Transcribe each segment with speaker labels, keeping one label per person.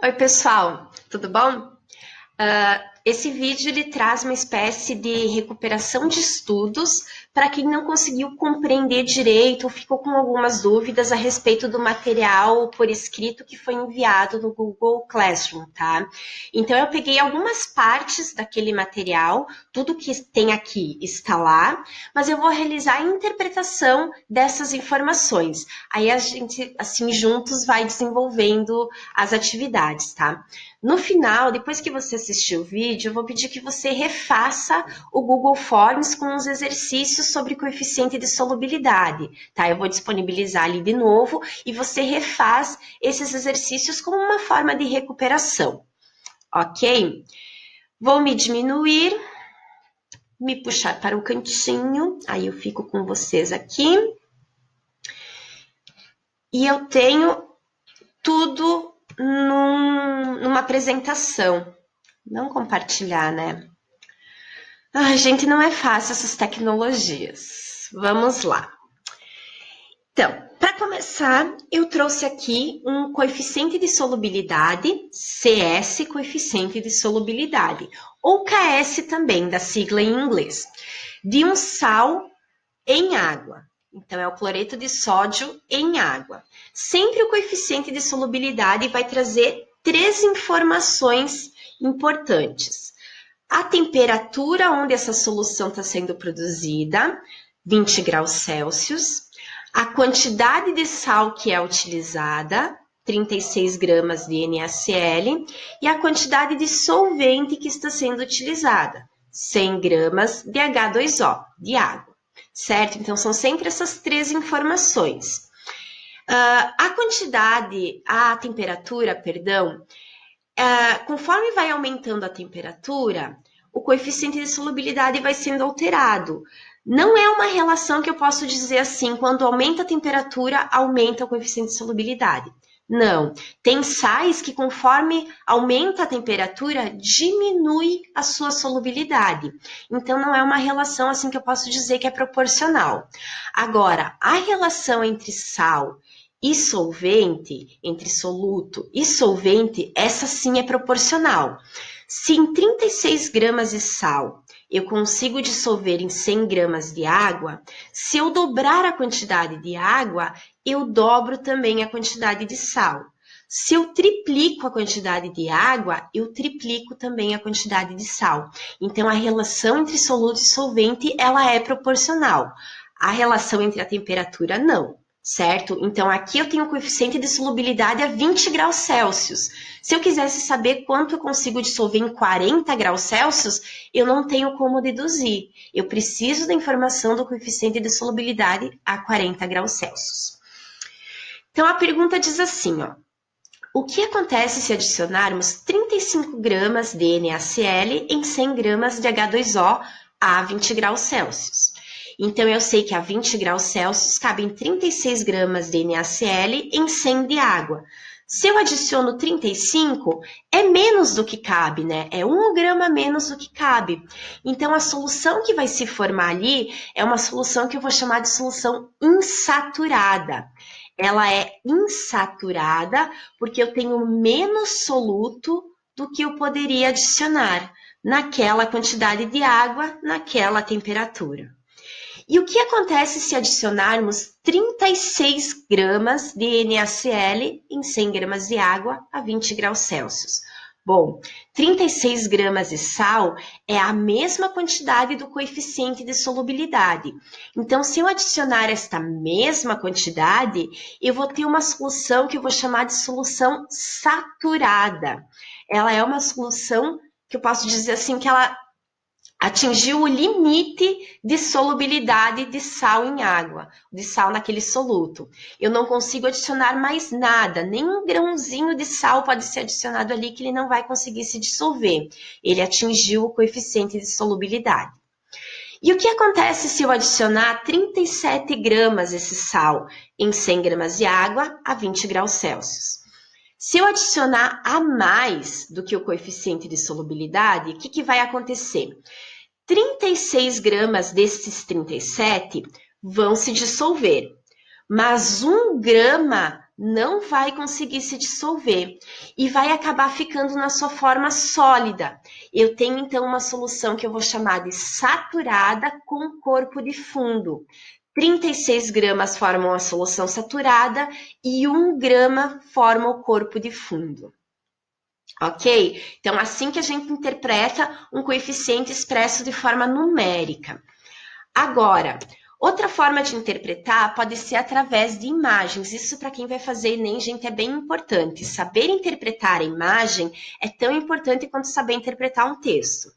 Speaker 1: Oi, pessoal, tudo bom? Esse vídeo ele traz uma espécie de recuperação de estudos para quem não conseguiu compreender direito ou ficou com algumas dúvidas a respeito do material por escrito que foi enviado no Google Classroom, tá? Então, eu peguei algumas partes daquele material, tudo que tem aqui está lá, mas eu vou realizar a interpretação dessas informações. Aí a gente, assim, juntos vai desenvolvendo as atividades, tá? No final, depois que você assistir o vídeo, eu vou pedir que você refaça o Google Forms com os exercícios sobre coeficiente de solubilidade, tá? Eu vou disponibilizar ali de novo e você refaz esses exercícios como uma forma de recuperação, ok? Vou me diminuir, me puxar para o cantinho, aí eu fico com vocês aqui. E eu tenho tudo numa apresentação. Não compartilhar, né? Ai, gente, não é fácil essas tecnologias. Vamos lá. Então, para começar, eu trouxe aqui um coeficiente de solubilidade, CS, coeficiente de solubilidade, ou KS também, da sigla em inglês, de um sal em água. Então, é o cloreto de sódio em água. Sempre o coeficiente de solubilidade vai trazer 3 informações importantes. A temperatura onde essa solução está sendo produzida, 20 graus Celsius. A quantidade de sal que é utilizada, 36 gramas de NaCl. E a quantidade de solvente que está sendo utilizada, 100 gramas de H2O, de água. Certo? Então, são sempre essas 3 informações. A temperatura, conforme vai aumentando a temperatura, o coeficiente de solubilidade vai sendo alterado. Não é uma relação que eu posso dizer assim, quando aumenta a temperatura, aumenta o coeficiente de solubilidade. Não, tem sais que conforme aumenta a temperatura, diminui a sua solubilidade. Então, não é uma relação assim que eu posso dizer que é proporcional. Agora, a relação entre sal e solvente, entre soluto e solvente, essa sim é proporcional. Se em 36 gramas de sal eu consigo dissolver em 100 gramas de água, se eu dobrar a quantidade de água, eu dobro também a quantidade de sal. Se eu triplico a quantidade de água, eu triplico também a quantidade de sal. Então, a relação entre soluto e solvente, ela é proporcional. A relação entre a temperatura, não. Certo? Então, aqui eu tenho o coeficiente de solubilidade a 20 graus Celsius. Se eu quisesse saber quanto eu consigo dissolver em 40 graus Celsius, eu não tenho como deduzir. Eu preciso da informação do coeficiente de solubilidade a 40 graus Celsius. Então, a pergunta diz assim, ó. O que acontece se adicionarmos 35 gramas de NaCl em 100 gramas de H2O a 20 graus Celsius? Então, eu sei que a 20 graus Celsius cabem 36 gramas de NaCl em 100 de água. Se eu adiciono 35, é menos do que cabe, né? É 1 grama menos do que cabe. Então, a solução que vai se formar ali é uma solução que eu vou chamar de solução insaturada. Ela é insaturada porque eu tenho menos soluto do que eu poderia adicionar naquela quantidade de água, naquela temperatura. E o que acontece se adicionarmos 36 gramas de NaCl em 100 gramas de água a 20 graus Celsius? Bom, 36 gramas de sal é a mesma quantidade do coeficiente de solubilidade. Então, se eu adicionar esta mesma quantidade, eu vou ter uma solução que eu vou chamar de solução saturada. Ela é uma solução que eu posso dizer assim que ela atingiu o limite de solubilidade de sal em água, de sal naquele soluto. Eu não consigo adicionar mais nada, nem um grãozinho de sal pode ser adicionado ali que ele não vai conseguir se dissolver. Ele atingiu o coeficiente de solubilidade. E o que acontece se eu adicionar 37 gramas desse sal em 100 gramas de água a 20 graus Celsius? Se eu adicionar a mais do que o coeficiente de solubilidade, o que vai acontecer? 36 gramas desses 37 vão se dissolver, mas 1 grama não vai conseguir se dissolver e vai acabar ficando na sua forma sólida. Eu tenho então uma solução que eu vou chamar de saturada com corpo de fundo. 36 gramas formam a solução saturada e 1 grama forma o corpo de fundo. Ok? Então, assim que a gente interpreta um coeficiente expresso de forma numérica. Agora, outra forma de interpretar pode ser através de imagens. Isso para quem vai fazer Enem, gente, é bem importante. Saber interpretar a imagem é tão importante quanto saber interpretar um texto.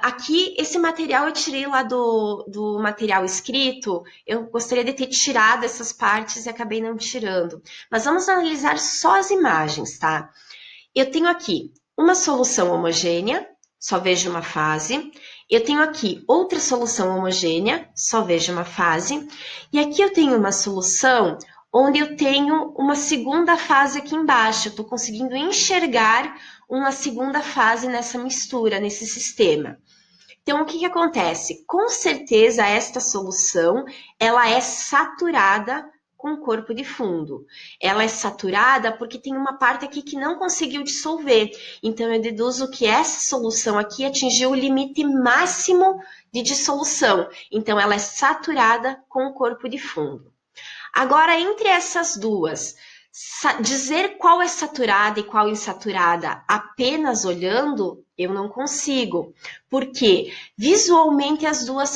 Speaker 1: Aqui, esse material eu tirei lá do material escrito. Eu gostaria de ter tirado essas partes e acabei não tirando. Mas vamos analisar só as imagens, tá? Eu tenho aqui uma solução homogênea, só vejo uma fase. Eu tenho aqui outra solução homogênea, só vejo uma fase. E aqui eu tenho uma solução onde eu tenho uma segunda fase aqui embaixo. Eu estou conseguindo enxergar uma segunda fase nessa mistura, nesse sistema. Então, o que acontece? Com certeza, esta solução, ela é saturada com corpo de fundo. Ela é saturada porque tem uma parte aqui que não conseguiu dissolver. Então, eu deduzo que essa solução aqui atingiu o limite máximo de dissolução. Então, ela é saturada com corpo de fundo. Agora, entre essas duas, dizer qual é saturada e qual insaturada apenas olhando, eu não consigo. Porque visualmente as duas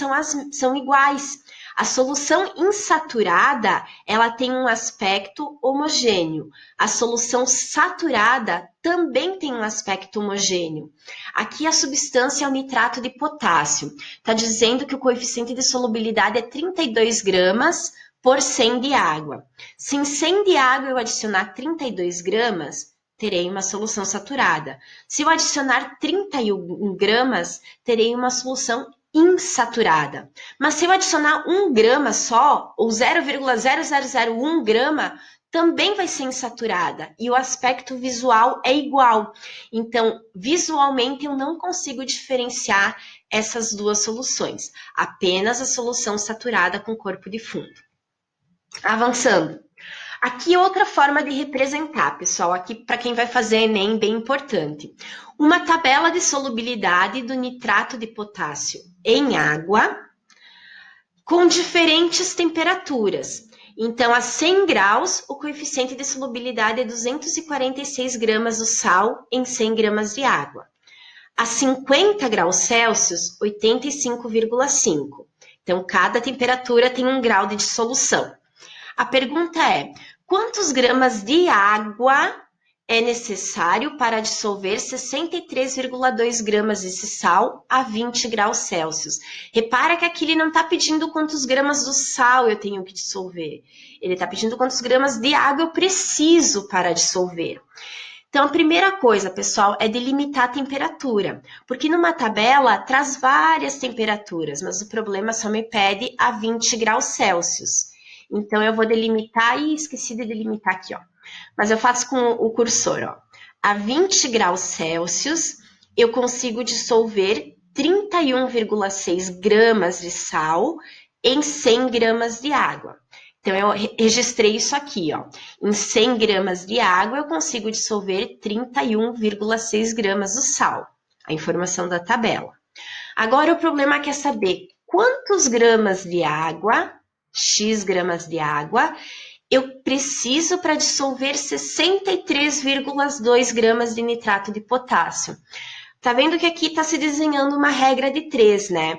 Speaker 1: são iguais. A solução insaturada, ela tem um aspecto homogêneo. A solução saturada também tem um aspecto homogêneo. Aqui a substância é o nitrato de potássio. Está dizendo que o coeficiente de solubilidade é 32 gramas por 100 de água. Se em 100 de água eu adicionar 32 gramas, terei uma solução saturada. Se eu adicionar 31 gramas, terei uma solução insaturada. Mas se eu adicionar 1 grama só, ou 0,0001 grama, também vai ser insaturada. E o aspecto visual é igual. Então, visualmente, eu não consigo diferenciar essas duas soluções. Apenas a solução saturada com corpo de fundo. Avançando. Aqui outra forma de representar, pessoal, aqui para quem vai fazer Enem, bem importante. Uma tabela de solubilidade do nitrato de potássio em água com diferentes temperaturas. Então, a 100 graus, o coeficiente de solubilidade é 246 gramas do sal em 100 gramas de água. A 50 graus Celsius, 85,5. Então, cada temperatura tem um grau de dissolução. A pergunta é, quantos gramas de água é necessário para dissolver 63,2 gramas desse sal a 20 graus Celsius? Repara que aqui ele não está pedindo quantos gramas do sal eu tenho que dissolver. Ele está pedindo quantos gramas de água eu preciso para dissolver. Então, a primeira coisa, pessoal, é delimitar a temperatura. Porque numa tabela traz várias temperaturas, mas o problema só me pede a 20 graus Celsius. Então, eu vou delimitar, e esqueci de delimitar aqui, ó. Mas eu faço com o cursor, ó. A 20 graus Celsius, eu consigo dissolver 31,6 gramas de sal em 100 gramas de água. Então, eu registrei isso aqui, ó. Em 100 gramas de água, eu consigo dissolver 31,6 gramas do sal. A informação da tabela. Agora, o problema é saber quantos gramas de água... X gramas de água, eu preciso para dissolver 63,2 gramas de nitrato de potássio. Tá vendo que aqui está se desenhando uma regra de 3, né?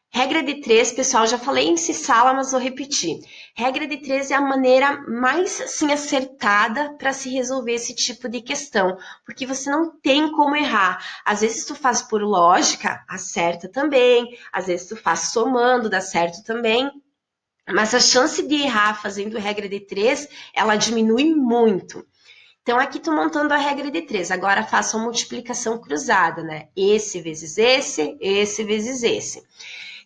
Speaker 1: Regra de 3, pessoal, já falei em sala, mas vou repetir. Regra de 3 é a maneira mais assim, acertada para se resolver esse tipo de questão, porque você não tem como errar. Às vezes tu faz por lógica, acerta também. Às vezes tu faz somando, dá certo também. Mas a chance de errar fazendo regra de 3, ela diminui muito. Então, aqui estou montando a regra de 3. Agora, faço a multiplicação cruzada, né? Esse vezes esse vezes esse.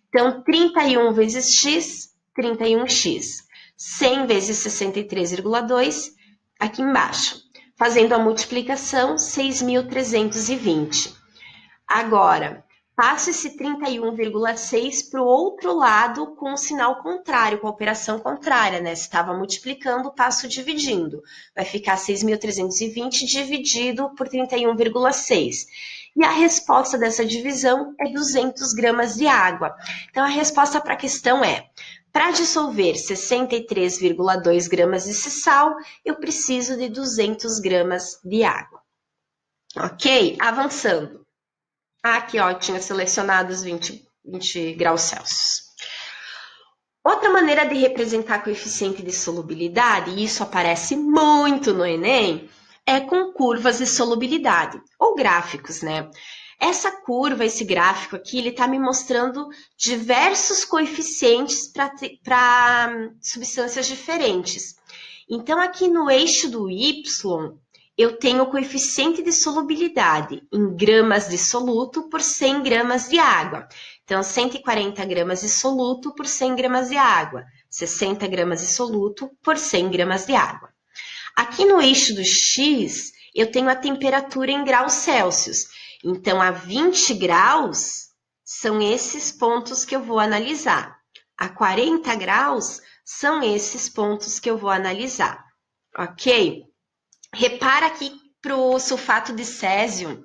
Speaker 1: Então, 31 vezes x, 31x. 100 vezes 63,2, aqui embaixo. Fazendo a multiplicação, 6.320. Agora, Passo esse 31,6 para o outro lado com o sinal contrário, com a operação contrária, né? Se estava multiplicando, passo dividindo. Vai ficar 6.320 dividido por 31,6. E a resposta dessa divisão é 200 gramas de água. Então, a resposta para a questão é: para dissolver 63,2 gramas de sal, eu preciso de 200 gramas de água. Ok? Avançando. Aqui, ó, eu tinha selecionado os 20 graus Celsius. Outra maneira de representar coeficiente de solubilidade, e isso aparece muito no Enem, é com curvas de solubilidade, ou gráficos, né? Essa curva, esse gráfico aqui, ele está me mostrando diversos coeficientes para substâncias diferentes. Então, aqui no eixo do Y, eu tenho o coeficiente de solubilidade em gramas de soluto por 100 gramas de água. Então, 140 gramas de soluto por 100 gramas de água. 60 gramas de soluto por 100 gramas de água. Aqui no eixo do X, eu tenho a temperatura em graus Celsius. Então, a 20 graus são esses pontos que eu vou analisar. A 40 graus são esses pontos que eu vou analisar. Ok? Repara aqui para o sulfato de sério,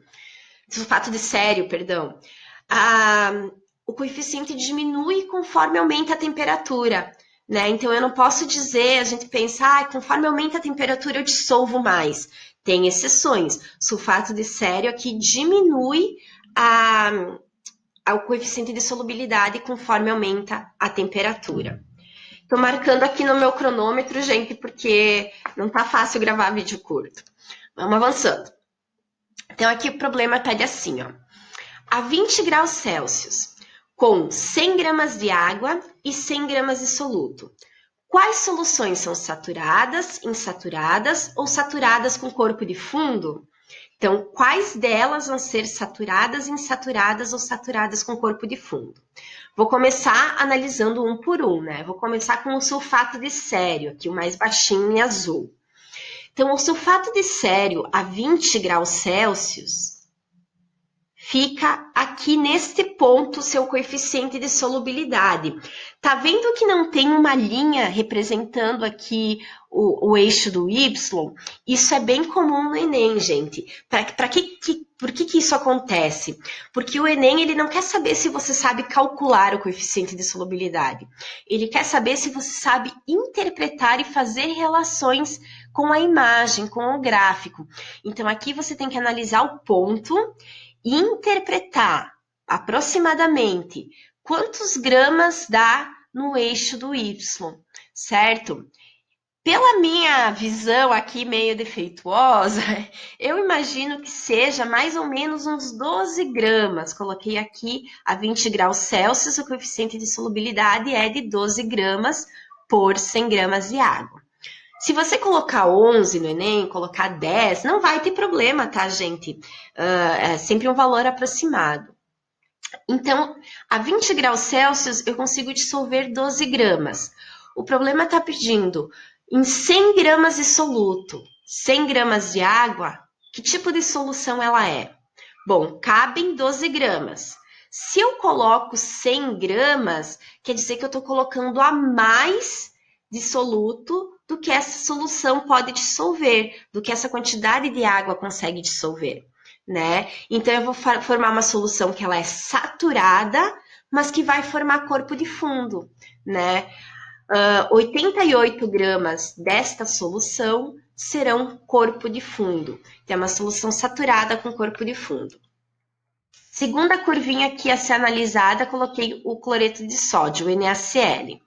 Speaker 1: o coeficiente diminui conforme aumenta a temperatura, né? Então, eu não posso dizer, a gente pensa, conforme aumenta a temperatura eu dissolvo mais. Tem exceções. Sulfato de sério aqui diminui o coeficiente de solubilidade conforme aumenta a temperatura. Estou marcando aqui no meu cronômetro, gente, porque não tá fácil gravar vídeo curto. Vamos avançando. Então, aqui o problema pede assim, ó. A 20 graus Celsius, com 100 gramas de água e 100 gramas de soluto. Quais soluções são saturadas, insaturadas ou saturadas com corpo de fundo? Então, quais delas vão ser saturadas, insaturadas ou saturadas com corpo de fundo? Vou começar analisando um por um, né? Vou começar com o sulfato de sério, aqui o mais baixinho em azul. Então, o sulfato de sério a 20 graus Celsius fica aqui neste ponto seu coeficiente de solubilidade. Tá vendo que não tem uma linha representando aqui o eixo do Y? Isso é bem comum no Enem, gente. Por que isso acontece? Porque o Enem ele não quer saber se você sabe calcular o coeficiente de solubilidade. Ele quer saber se você sabe interpretar e fazer relações com a imagem, com o gráfico. Então, aqui você tem que analisar o ponto e interpretar aproximadamente quantos gramas dá no eixo do Y, certo? Pela minha visão aqui meio defeituosa, eu imagino que seja mais ou menos uns 12 gramas. Coloquei aqui a 20 graus Celsius, o coeficiente de solubilidade é de 12 gramas por 100 gramas de água. Se você colocar 11 no Enem, colocar 10, não vai ter problema, tá, gente? É sempre um valor aproximado. Então, a 20 graus Celsius, eu consigo dissolver 12 gramas. O problema está pedindo em 100 gramas de soluto, 100 gramas de água, que tipo de solução ela é? Bom, cabem 12 gramas. Se eu coloco 100 gramas, quer dizer que eu estou colocando a mais de soluto do que essa solução pode dissolver, do que essa quantidade de água consegue dissolver, né? Então, eu vou formar uma solução que ela é saturada, mas que vai formar corpo de fundo, né? 88 gramas desta solução serão corpo de fundo. Então, é uma solução saturada com corpo de fundo. Segunda curvinha aqui a ser analisada, coloquei o cloreto de sódio, o NaCl.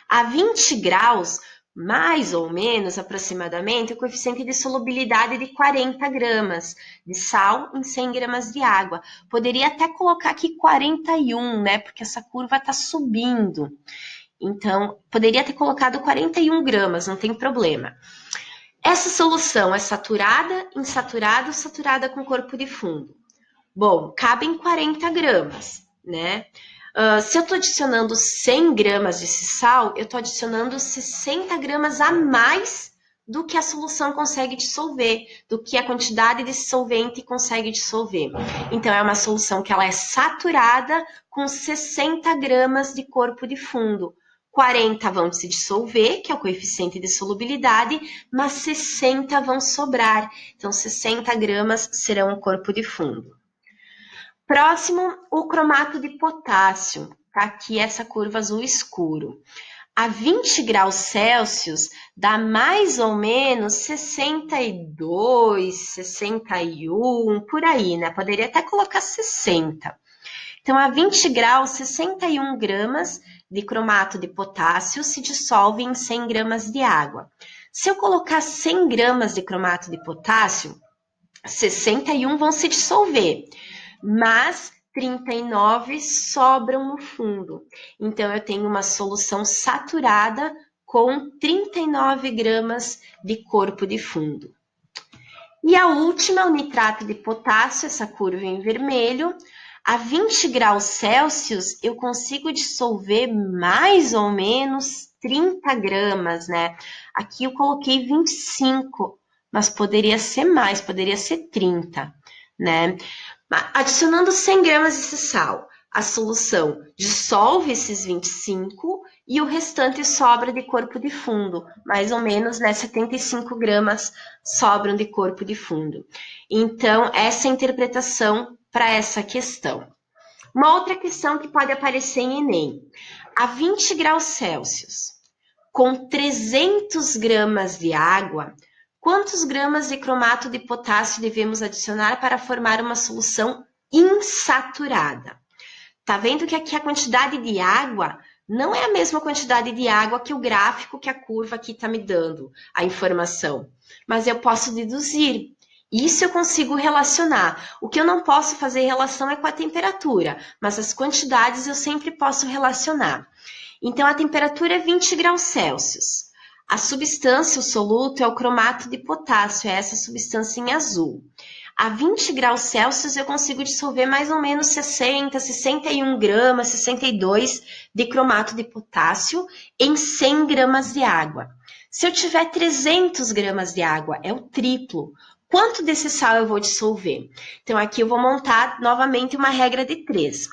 Speaker 1: A 20 graus, mais ou menos, aproximadamente, o coeficiente de solubilidade de 40 gramas de sal em 100 gramas de água. Poderia até colocar aqui 41, né? Porque essa curva está subindo. Então, poderia ter colocado 41 gramas, não tem problema. Essa solução é saturada, insaturada ou saturada com corpo de fundo? Bom, cabem 40 gramas, né? Se eu estou adicionando 100 gramas desse sal, eu estou adicionando 60 gramas a mais do que a solução consegue dissolver, do que a quantidade desse solvente consegue dissolver. Então, é uma solução que ela é saturada com 60 gramas de corpo de fundo. 40 vão se dissolver, que é o coeficiente de solubilidade, mas 60 vão sobrar. Então, 60 gramas serão o corpo de fundo. Próximo, o cromato de potássio. Tá aqui essa curva azul escuro. A 20 graus Celsius dá mais ou menos 62, 61, por aí, né? Poderia até colocar 60. Então, a 20 graus, 61 gramas de cromato de potássio se dissolve em 100 gramas de água. Se eu colocar 100 gramas de cromato de potássio, 61 vão se dissolver, mas 39 sobram no fundo. Então, eu tenho uma solução saturada com 39 gramas de corpo de fundo. E a última, o nitrato de potássio, essa curva em vermelho. A 20 graus Celsius, eu consigo dissolver mais ou menos 30 gramas, né? Aqui eu coloquei 25, mas poderia ser mais, poderia ser 30, né? Adicionando 100 gramas desse sal, a solução dissolve esses 25 e o restante sobra de corpo de fundo, mais ou menos, né, 75 gramas sobram de corpo de fundo. Então, essa é a interpretação para essa questão. Uma outra questão que pode aparecer em Enem. A 20 graus Celsius, com 300 gramas de água, quantos gramas de cromato de potássio devemos adicionar para formar uma solução insaturada? Tá vendo que aqui a quantidade de água não é a mesma quantidade de água que o gráfico, que a curva aqui está me dando, a informação. Mas eu posso deduzir. Isso eu consigo relacionar. O que eu não posso fazer relação é com a temperatura, mas as quantidades eu sempre posso relacionar. Então, a temperatura é 20 graus Celsius. A substância, o soluto, é o cromato de potássio, é essa substância em azul. A 20 graus Celsius eu consigo dissolver mais ou menos 60, 61 gramas, 62 de cromato de potássio em 100 gramas de água. Se eu tiver 300 gramas de água, é o triplo. Quanto desse sal eu vou dissolver? Então, aqui eu vou montar novamente uma regra de 3.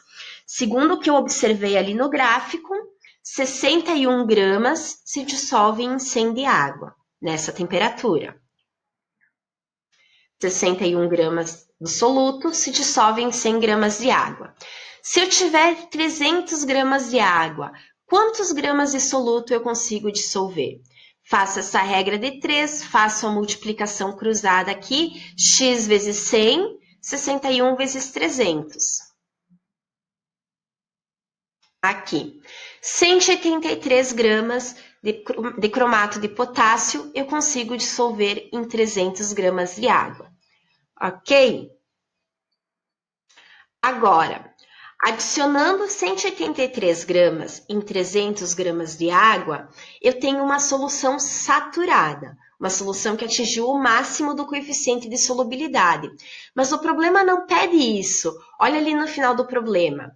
Speaker 1: Segundo o que eu observei ali no gráfico, 61 gramas se dissolvem em 100 de água, nessa temperatura. 61 gramas do soluto se dissolvem em 100 gramas de água. Se eu tiver 300 gramas de água, quantos gramas de soluto eu consigo dissolver? Faço essa regra de 3, faço a multiplicação cruzada aqui, x vezes 100, 61 vezes 300. Aqui, 183 gramas de cromato de potássio eu consigo dissolver em 300 gramas de água. Ok? Agora, adicionando 183 gramas em 300 gramas de água, eu tenho uma solução saturada, uma solução que atingiu o máximo do coeficiente de solubilidade. Mas o problema não pede isso. Olha ali no final do problema.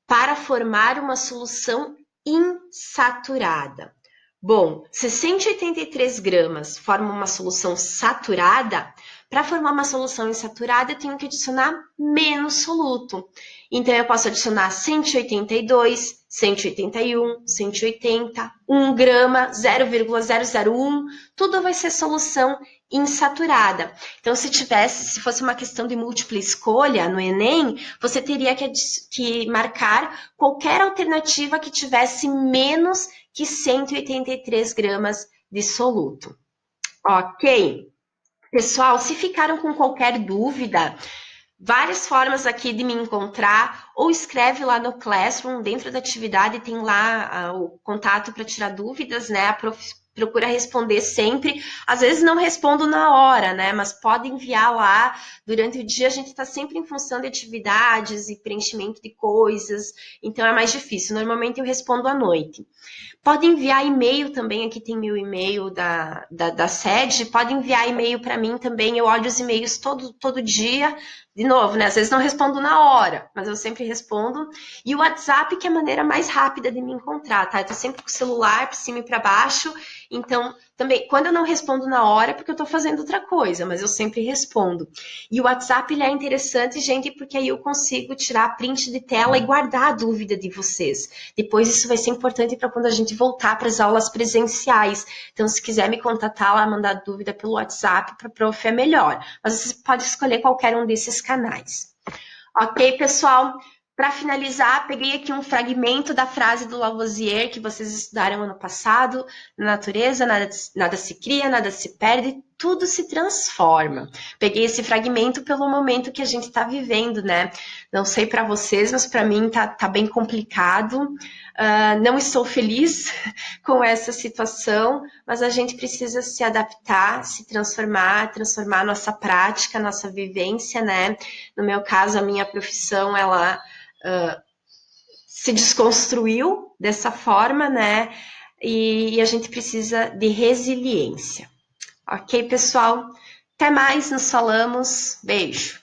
Speaker 1: Para formar uma solução insaturada. Bom, se 183 gramas formam uma solução saturada, para formar uma solução insaturada, eu tenho que adicionar menos soluto. Então, eu posso adicionar 182, 181, 180, 1 grama, 0,001, tudo vai ser solução insaturada. Então, se fosse uma questão de múltipla escolha no Enem, você teria que marcar qualquer alternativa que tivesse menos que 183 gramas de soluto. Ok? Pessoal, se ficaram com qualquer dúvida, várias formas aqui de me encontrar, ou escreve lá no Classroom, dentro da atividade tem lá o contato para tirar dúvidas, né? A prof procura responder sempre. Às vezes não respondo na hora, né? Mas pode enviar lá. Durante o dia a gente está sempre em função de atividades e preenchimento de coisas, então é mais difícil. Normalmente eu respondo à noite. Pode enviar e-mail também, aqui tem meu e-mail da sede, pode enviar e-mail para mim também, eu olho os e-mails todo dia, de novo, né? Às vezes não respondo na hora, mas eu sempre respondo. E o WhatsApp, que é a maneira mais rápida de me encontrar, tá? Eu tô sempre com o celular para cima e para baixo, Então, também, quando eu não respondo na hora, é porque eu tô fazendo outra coisa, mas eu sempre respondo. E o WhatsApp, ele é interessante, gente, porque aí eu consigo tirar print de tela e guardar a dúvida de vocês. Depois isso vai ser importante para quando a gente voltar para as aulas presenciais. Então, se quiser me contatar lá, mandar dúvida pelo WhatsApp, para a prof é melhor. Mas você pode escolher qualquer um desses canais. Ok, pessoal? Para finalizar, peguei aqui um fragmento da frase do Lavoisier que vocês estudaram ano passado. Na natureza, nada se cria, nada se perde, tudo se transforma. Peguei esse fragmento pelo momento que a gente está vivendo, né? Não sei para vocês, mas para mim tá bem complicado. Não estou feliz com essa situação, mas a gente precisa se adaptar, se transformar a nossa prática, a nossa vivência, né? No meu caso, a minha profissão, ela se desconstruiu dessa forma, né? E a gente precisa de resiliência. Ok, pessoal? Até mais, nos falamos. Beijo.